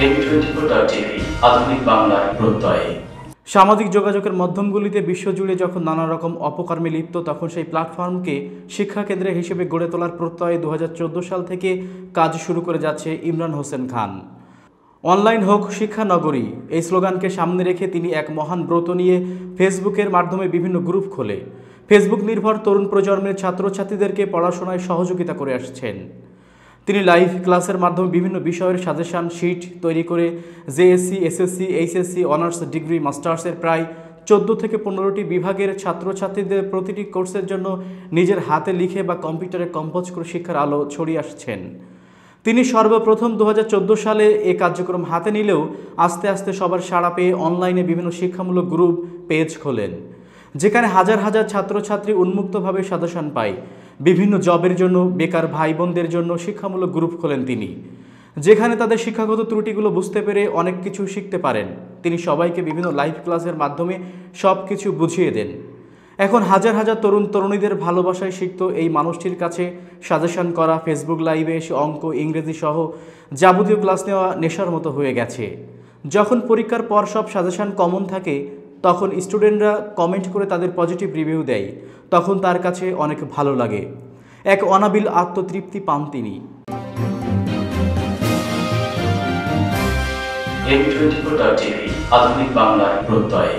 এবি24.tv আধুনিক বাংলার প্রত্যয়। সামাজিক যোগাযোগের মাধ্যমগুলিতে বিশ্বজুড়ে যখন নানা রকম অপকর্মে লিপ্ত, তখন সেই প্ল্যাটফর্মকে শিক্ষাকেন্দ্র হিসেবে গড়ে তোলার প্রত্যয়ে 2014 সাল থেকে কাজ শুরু করে যাচ্ছে ইমরান হোসেন খান। অনলাইন হোক শিক্ষা নগরী, এই স্লোগানকে সামনে রেখে তিনি এক মহান ব্রত নিয়ে ফেসবুকের মাধ্যমে বিভিন্ন গ্রুপ খোলে ফেসবুক নির্ভর তরুণ প্রজন্মের ছাত্রছাত্রীদেরকে পড়াশোনায় সহযোগিতা করে আসছেন। তিনি লাইভ ক্লাসের মাধ্যমে বিভিন্ন বিষয়ের সাজেশন শিট তৈরি করে JSC, SSC, HSC, honours, degree, মাস্টার্সের প্রায় 14 থেকে 15টি বিভাগের ছাত্রছাত্রীদের প্রতিটি কোর্সের জন্য নিজের হাতে লিখে বা কম্পিউটারে কম্পোজ করে শিক্ষার আলো ছড়িয়ে আসছেন। তিনি সর্বপ্রথম 2014 সালে এই কার্যক্রম হাতে নিলেও আস্তে আস্তে সবার সাড়া পেয়ে অনলাইনে বিভিন্ন শিক্ষামূলক গ্রুপ পেজ খোলেন, যেখানে হাজার হাজার ছাত্রছাত্রী উন্মুক্তভাবে সাজেশন পায়। বিভিন্ন জবের জন্য, বেকার ভাই বোনদের জন্য শিক্ষামূলক গ্রুপ খোলেন তিনি, যেখানে তাদের শিক্ষাগত ত্রুটিগুলো বুঝতে পেরে অনেক কিছু শিখতে পারেন। তিনি সবাইকে বিভিন্ন লাইভ ক্লাসের মাধ্যমে সব কিছু বুঝিয়ে দেন। এখন হাজার হাজার তরুণ তরুণীদের ভালোবাসায় শিখত এই মানুষটির কাছে সাজেশন করা, ফেসবুক লাইভে এসে অঙ্ক, ইংরেজি সহ যাবতীয় ক্লাস নেওয়া নেশার মতো হয়ে গেছে। যখন পরীক্ষার পর সব সাজেশন কমন থাকে, তখন স্টুডেন্টরা কমেন্ট করে তাদের পজিটিভ রিভিউ দেয়, তখন তার কাছে অনেক ভালো লাগে, এক অনাবিল আত্মতৃপ্তি পান তিনি। এবি24.tv আধুনিক বাংলার প্রত্যয়।